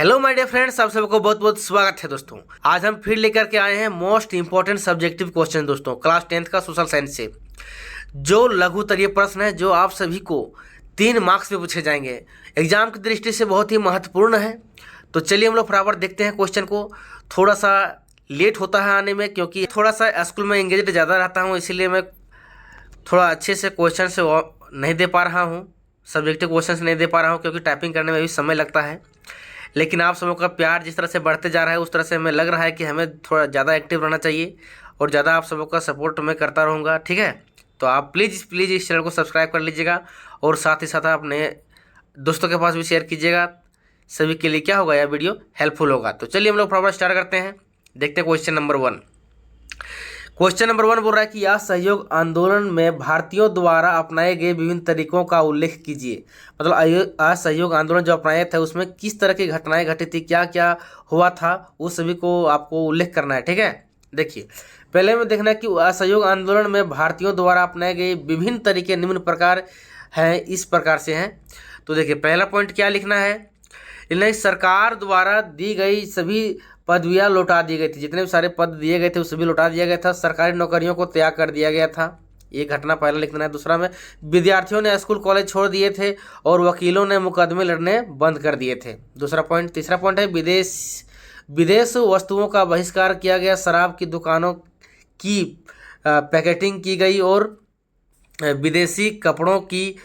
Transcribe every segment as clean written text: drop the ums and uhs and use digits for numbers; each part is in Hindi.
हेलो माय डियर फ्रेंड्स, आप सबको बहुत बहुत स्वागत है दोस्तों। आज हम फिर लेकर के आए हैं मोस्ट इंपॉर्टेंट सब्जेक्टिव क्वेश्चन दोस्तों, क्लास 10th का सोशल साइंस से जो लघु उत्तरीय प्रश्न है जो आप सभी को 3 मार्क्स में पूछे जाएंगे। एग्जाम की दृष्टि से बहुत ही महत्वपूर्ण है। तो चलिए हम लोग फटाफट देखते हैं क्वेश्चन को। थोड़ा सा लेट होता है आने में क्योंकि थोड़ा सा स्कूल में एंगेज ज़्यादा रहता हूँ, इसीलिए मैं थोड़ा अच्छे से क्वेश्चन से नहीं दे पा रहा हूँ, सब्जेक्टिव क्वेश्चन नहीं दे पा रहा हूँ क्योंकि टाइपिंग करने में भी समय लगता है। लेकिन आप सबों का प्यार जिस तरह से बढ़ते जा रहा है उस तरह से हमें लग रहा है कि हमें थोड़ा ज़्यादा एक्टिव रहना चाहिए और ज़्यादा आप सबों का सपोर्ट मैं करता रहूँगा, ठीक है। तो आप प्लीज़ इस चैनल को सब्सक्राइब कर लीजिएगा और साथ ही साथ अपने दोस्तों के पास भी शेयर कीजिएगा। सभी के लिए क्या होगा, यह वीडियो हेल्पफुल होगा। तो चलिए हम लोग फटाफट स्टार्ट करते हैं। देखते हैं क्वेश्चन नंबर 1। क्वेश्चन नंबर 1 बोल रहा है कि असहयोग आंदोलन में भारतीयों द्वारा अपनाए गए विभिन्न तरीकों का उल्लेख कीजिए। मतलब असहयोग आंदोलन जो अपनाया था उसमें किस तरह की घटनाएं घटी थी, क्या क्या हुआ था, उस सभी को आपको उल्लेख करना है, ठीक है। देखिए, पहले में देखना है कि असहयोग आंदोलन में भारतीयों द्वारा अपनाए गए विभिन्न तरीके निम्न प्रकार हैं, इस प्रकार से हैं। तो देखिए, पहला पॉइंट क्या लिखना है, इन्हें सरकार द्वारा दी गई सभी पदवियां लौटा दी गई थी। जितने भी सारे पद दिए गए थे वो सभी लौटा दिया गया था। सरकारी नौकरियों को त्याग कर दिया गया था। ये घटना पहला लिखना है। दूसरा में विद्यार्थियों ने स्कूल कॉलेज छोड़ दिए थे और वकीलों ने मुकदमे लड़ने बंद कर दिए थे। दूसरा पॉइंट। तीसरा पॉइंट है विदेश वस्तुओं का बहिष्कार किया गया, शराब की दुकानों की पैकेटिंग की गई और विदेशी कपड़ों की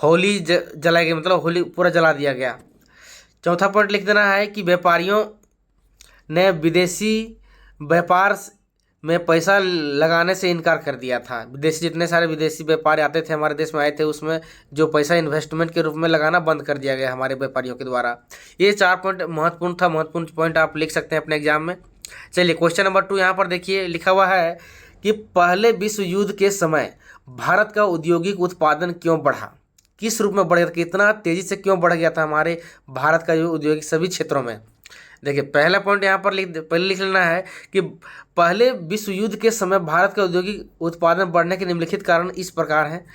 होली जलाई गई, मतलब होली पूरा जला दिया गया। चौथा पॉइंट लिख देना है कि व्यापारियों ने विदेशी व्यापार में पैसा लगाने से इनकार कर दिया था। विदेशी जितने सारे विदेशी व्यापारी आते थे, हमारे देश में आए थे, उसमें जो पैसा इन्वेस्टमेंट के रूप में लगाना बंद कर दिया गया हमारे व्यापारियों के द्वारा। ये 4 पॉइंट महत्वपूर्ण था। महत्वपूर्ण पॉइंट आप लिख सकते हैं अपने एग्जाम में। चलिए क्वेश्चन नंबर 2 यहाँ पर देखिए, लिखा हुआ है कि पहले विश्व युद्ध के समय भारत का औद्योगिक उत्पादन क्यों बढ़ा, किस रूप में बढ़ गया, कितना तेजी से क्यों बढ़ गया था हमारे भारत का जो औद्योगिक सभी क्षेत्रों में। देखिए, पहला पॉइंट यहाँ पर पहले लिख लेना है कि पहले विश्व युद्ध के समय भारत का औद्योगिक उत्पादन बढ़ने के निम्नलिखित कारण इस प्रकार हैं।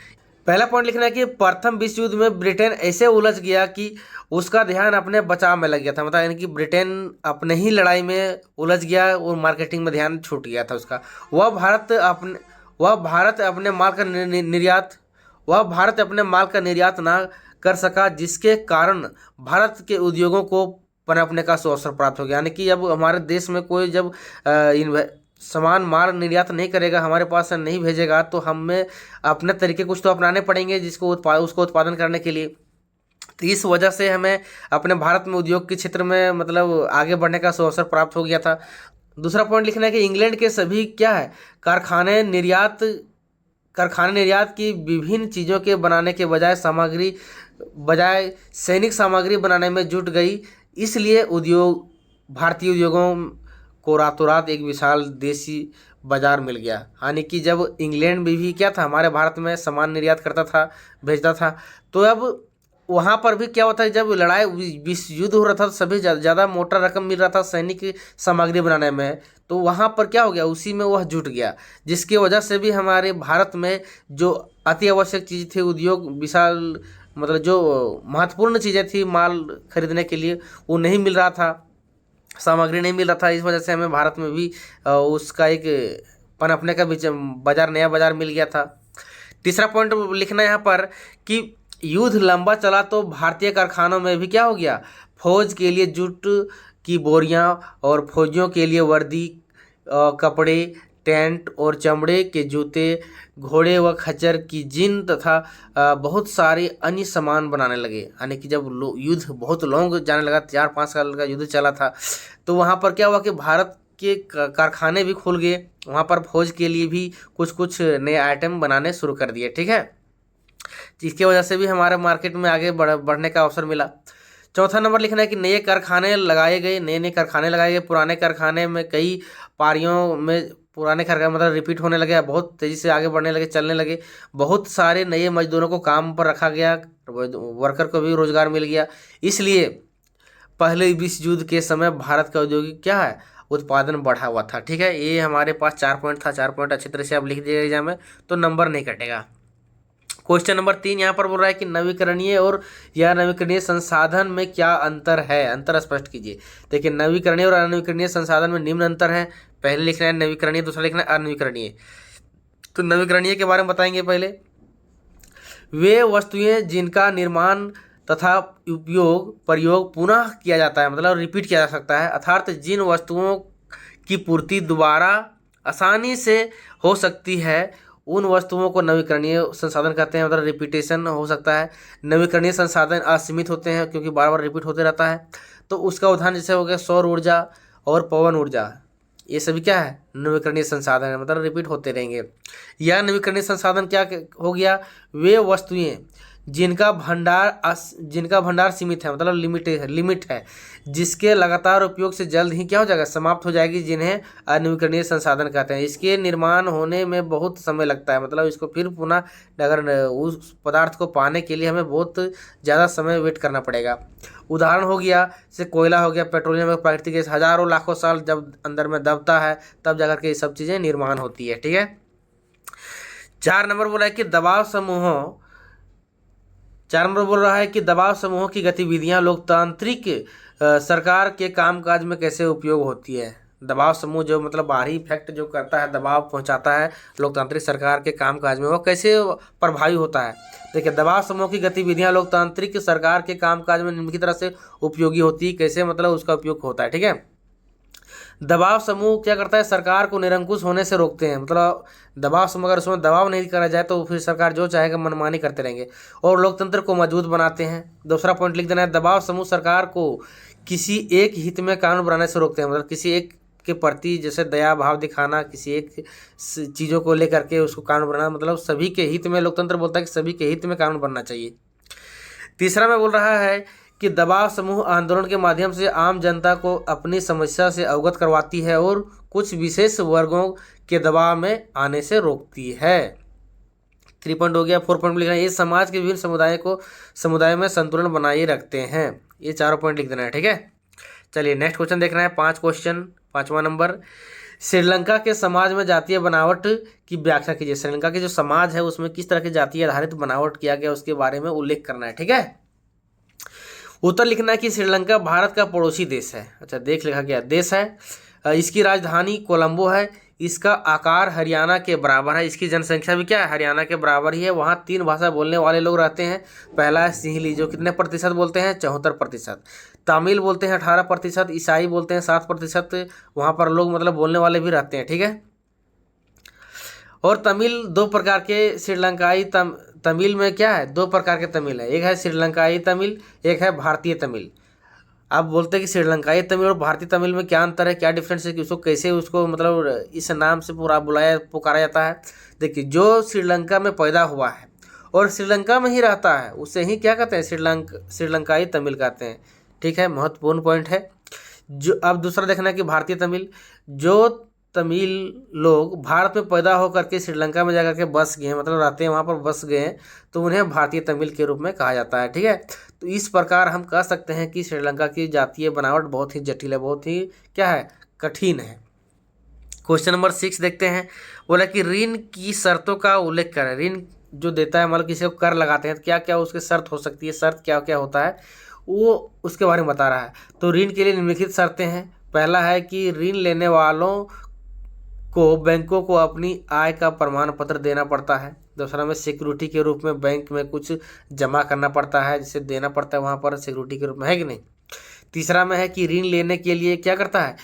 पहला पॉइंट लिखना है कि प्रथम विश्व युद्ध में ब्रिटेन ऐसे उलझ गया कि उसका ध्यान अपने बचाव में लग गया था। मतलब यानी कि ब्रिटेन अपने ही लड़ाई में उलझ गया और मार्केटिंग में ध्यान छूट गया था उसका। वह भारत अपने माल का निर्यात ना कर सका, जिसके कारण भारत के उद्योगों को पनपने का अवसर प्राप्त हो गया। यानी कि जब हमारे देश में कोई जब सामान माल निर्यात नहीं करेगा, हमारे पास से नहीं भेजेगा, तो हमें अपने तरीके कुछ तो अपनाने पड़ेंगे उसको उत्पादन करने के लिए। तो इस वजह से हमें अपने भारत में उद्योग के क्षेत्र में मतलब आगे बढ़ने का अवसर प्राप्त हो गया था। दूसरा पॉइंट लिखना है कि इंग्लैंड के सभी क्या है कारखाने निर्यात की विभिन्न चीज़ों के बनाने के बजाय सैनिक सामग्री बनाने में जुट गई। इसलिए भारतीय उद्योगों को रातों रात एक विशाल देशी बाजार मिल गया। यानी कि जब इंग्लैंड में भी क्या था, हमारे भारत में सामान निर्यात करता था, भेजता था, तो अब वहाँ पर भी क्या होता है, जब विश्व युद्ध हो रहा था तो सभी ज़्यादा मोटा रकम मिल रहा था सैनिक सामग्री बनाने में, तो वहाँ पर क्या हो गया, उसी में वह जुट गया, जिसकी वजह से भी हमारे भारत में जो अति आवश्यक चीज़ थी, उद्योग विशाल मतलब जो महत्वपूर्ण चीज़ें थी माल खरीदने के लिए, वो नहीं मिल रहा था, सामग्री नहीं मिल रहा था। इस वजह से हमें भारत में भी उसका एक पनपने का नया बाजार मिल गया था। तीसरा पॉइंट लिखना है यहाँ पर कि युद्ध लंबा चला तो भारतीय कारखानों में भी क्या हो गया, फौज के लिए जूट की बोरियां और फौजियों के लिए वर्दी, कपड़े, टेंट और चमड़े के जूते, घोड़े व खच्चर की जिन तथा बहुत सारे अन्य सामान बनाने लगे। यानी कि जब युद्ध बहुत लॉन्ग जाने लगा, 4-5 साल का युद्ध चला था, तो वहाँ पर क्या हुआ कि भारत के कारखाने भी खुल गए, वहाँ पर फौज के लिए भी कुछ नए आइटम बनाने शुरू कर दिए, ठीक है। जिसकी वजह से भी हमारे मार्केट में आगे बढ़ने का अवसर मिला। चौथा नंबर लिखना है कि नए कारखाने लगाए गए। पुराने कारखाने में कई पारियों में पुराने कारखाने मतलब रिपीट होने लगे, बहुत तेज़ी से आगे बढ़ने लगे, चलने लगे। बहुत सारे नए मजदूरों को काम पर रखा गया, वर्कर को भी रोजगार मिल गया। इसलिए पहले विश्व युद्ध के समय भारत का औद्योगिक क्या है, उत्पादन बढ़ा हुआ था, ठीक है। ये हमारे पास 4 पॉइंट था। 4 पॉइंट अच्छी तरह से आप लिख दीजिएगा एग्जाम में, तो नंबर नहीं कटेगा। क्वेश्चन नंबर 3 यहाँ पर बोल रहा है कि नवीकरणीय और या नवीकरणीय संसाधन में क्या अंतर है, अंतर स्पष्ट कीजिए। देखिए नवीकरणीय और अनवीकरणीय संसाधन में निम्न अंतर है। पहले लिखना है नवीकरणीय, दूसरा लिखना है अनवीकरणीय। तो नवीकरणीय के बारे में बताएंगे। पहले वे वस्तुएं जिनका निर्माण तथा उपयोग प्रयोग पुनः किया जाता है, मतलब रिपीट किया जा सकता है, अर्थात जिन वस्तुओं की पूर्ति दोबारा आसानी से हो सकती है उन वस्तुओं को नवीकरणीय संसाधन कहते हैं, मतलब रिपीटेशन हो सकता है। नवीकरणीय संसाधन असीमित होते हैं क्योंकि बार बार रिपीट होते रहता है। तो उसका उदाहरण जैसे हो गया सौर ऊर्जा और पवन ऊर्जा, ये सभी क्या है, नवीकरणीय संसाधन है, मतलब रिपीट होते रहेंगे। यह नवीकरणीय संसाधन क्या हो गया, वे वस्तुएं जिनका भंडार सीमित है, मतलब लिमिट है, जिसके लगातार उपयोग से जल्द ही क्या हो जाएगा, समाप्त हो जाएगी, जिन्हें अनवीकरणीय संसाधन कहते हैं। इसके निर्माण होने में बहुत समय लगता है, मतलब इसको फिर पुनः अगर उस पदार्थ को पाने के लिए हमें बहुत ज़्यादा समय वेट करना पड़ेगा। उदाहरण हो गया जैसे कोयला हो गया, पेट्रोलियम, प्राकृतिक गैस, हजारों लाखों साल जब अंदर में दबता है तब जाकर के ये सब चीज़ें निर्माण होती है। ठीक है। 4 नंबर बोला है कि दबाव समूहों की गतिविधियां लोकतांत्रिक सरकार के कामकाज में कैसे उपयोग होती है। दबाव समूह जो मतलब बाहरी इफेक्ट जो करता है, दबाव पहुंचाता है लोकतांत्रिक सरकार के कामकाज में, वो कैसे प्रभावी होता है। देखिए दबाव समूह की गतिविधियां लोकतांत्रिक सरकार के कामकाज में निम्न की तरह से उपयोगी होती है। कैसे, मतलब उसका उपयोग होता है। ठीक है। दबाव समूह क्या करता है, सरकार को निरंकुश होने से रोकते हैं, मतलब दबाव समूह अगर उसमें दबाव नहीं करा जाए तो फिर सरकार जो चाहेगा मनमानी करते रहेंगे, और लोकतंत्र को मजबूत बनाते हैं। दूसरा पॉइंट लिख देना है, दबाव समूह सरकार को किसी एक हित में कानून बनाने से रोकते हैं, मतलब किसी एक के प्रति जैसे दया भाव दिखाना, किसी एक चीज़ों को लेकर के उसको कानून बनाना, मतलब सभी के हित में, लोकतंत्र बोलता है कि सभी के हित में कानून बनना चाहिए। तीसरा में बोल रहा है कि दबाव समूह आंदोलन के माध्यम से आम जनता को अपनी समस्या से अवगत करवाती है और कुछ विशेष वर्गों के दबाव में आने से रोकती है। 3 पॉइंट हो गया। 4 पॉइंट लिखना है, ये समाज के विभिन्न समुदाय में संतुलन बनाए रखते हैं। ये 4 पॉइंट लिख देना है। ठीक है। चलिए नेक्स्ट क्वेश्चन देखना है। 5वां नंबर, श्रीलंका के समाज में जातीय बनावट की व्याख्या कीजिए। श्रीलंका के जो समाज है उसमें किस तरह की जातीय आधारित बनावट किया गया उसके बारे में उल्लेख करना है। ठीक है। उत्तर लिखना है कि श्रीलंका भारत का पड़ोसी देश है। अच्छा, देख लिखा गया देश है। इसकी राजधानी कोलंबो है। इसका आकार हरियाणा के बराबर है। इसकी जनसंख्या भी क्या है, हरियाणा के बराबर ही है। वहाँ 3 भाषा बोलने वाले लोग रहते हैं। पहला है सिंहली, जो कितने प्रतिशत बोलते हैं, 74%। तमिल बोलते हैं 18%। ईसाई बोलते हैं 7%। वहाँ पर लोग मतलब बोलने वाले भी रहते हैं। ठीक है। और तमिल 2 प्रकार के श्रीलंकाई तमिल में क्या है, 2 प्रकार के तमिल है। एक है श्रीलंकाई तमिल, एक है भारतीय तमिल। आप बोलते हैं कि श्रीलंकाई तमिल और भारतीय तमिल में क्या अंतर है, क्या डिफरेंस है, कि उसको कैसे उसको मतलब इस नाम से पूरा पुकारा जाता है। देखिए जो श्रीलंका में पैदा हुआ है और श्रीलंका में ही रहता है उसे ही क्या कहते हैं, श्रीलंकाई तमिल कहते हैं। ठीक है, महत्वपूर्ण पॉइंट है। जो अब दूसरा देखना है कि भारतीय तमिल, जो तमिल लोग भारत में पैदा होकर के श्रीलंका में जाकर के बस गए हैं, मतलब रहते हैं वहाँ पर, बस गए हैं, तो उन्हें भारतीय तमिल के रूप में कहा जाता है। ठीक है। तो इस प्रकार हम कह सकते हैं कि श्रीलंका की जातीय बनावट बहुत ही जटिल है, बहुत ही क्या है, कठिन है। क्वेश्चन नंबर 6 देखते हैं। बोला कि ऋण की शर्तों का उल्लेख करें। ऋण जो देता है, मतलब किसी को कर लगाते हैं तो क्या क्या उसकी शर्त हो सकती है, शर्त क्या क्या होता है वो उसके बारे में बता रहा है। तो ऋण के लिए निम्नलिखित शर्तें हैं। पहला है कि ऋण लेने वालों को बैंकों को अपनी आय का प्रमाण पत्र देना पड़ता है। दूसरा में सिक्योरिटी के रूप में बैंक में कुछ जमा करना पड़ता है, जिसे देना पड़ता है वहाँ पर सिक्योरिटी के रूप में, है कि नहीं। तीसरा में है कि ऋण लेने के लिए क्या करता है,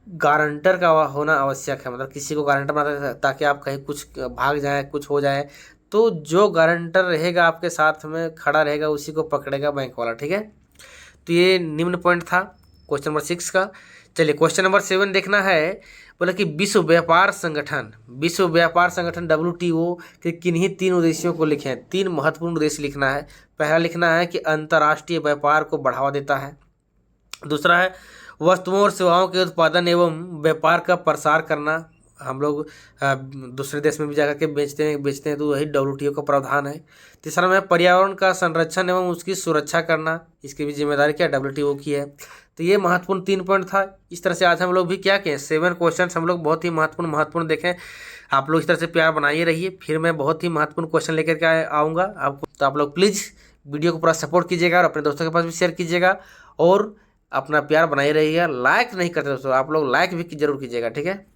गारंटर का होना आवश्यक है, मतलब किसी को गारंटर बनाता है ताकि आप कहीं कुछ भाग जाए, कुछ हो जाए तो जो गारंटर रहेगा आपके साथ में खड़ा रहेगा उसी को पकड़ेगा बैंक वाला। ठीक है। तो ये निम्न पॉइंट था क्वेश्चन नंबर 6 का। चलिए क्वेश्चन नंबर 7 देखना है। बोला कि विश्व व्यापार संगठन WTO के किन्हीं 3 उद्देश्यों को लिखें। 3 महत्वपूर्ण उद्देश्य लिखना है। पहला लिखना है कि अंतर्राष्ट्रीय व्यापार को बढ़ावा देता है। दूसरा है वस्तुओं और सेवाओं के उत्पादन एवं व्यापार का प्रसार करना। हम लोग दूसरे देश में भी जाकर के बेचते हैं तो वही WTO का प्रावधान है। तीसरा में पर्यावरण का संरक्षण एवं उसकी सुरक्षा करना, इसकी भी जिम्मेदारी क्या WTO की है। तो ये महत्वपूर्ण 3 पॉइंट था। इस तरह से आज हम लोग भी क्या किए, 7 क्वेश्चन हम लोग बहुत ही महत्वपूर्ण देखें। आप लोग इस तरह से प्यार बनाइए रहिए, फिर मैं बहुत ही महत्वपूर्ण क्वेश्चन लेकर के आऊँगा आपको। तो आप लोग प्लीज़ वीडियो को पूरा सपोर्ट कीजिएगा और अपने दोस्तों के पास भी शेयर कीजिएगा और अपना प्यार बनाए रहिएगा। लाइक नहीं करते दोस्तों, आप लोग लाइक भी जरूर कीजिएगा, ठीक है।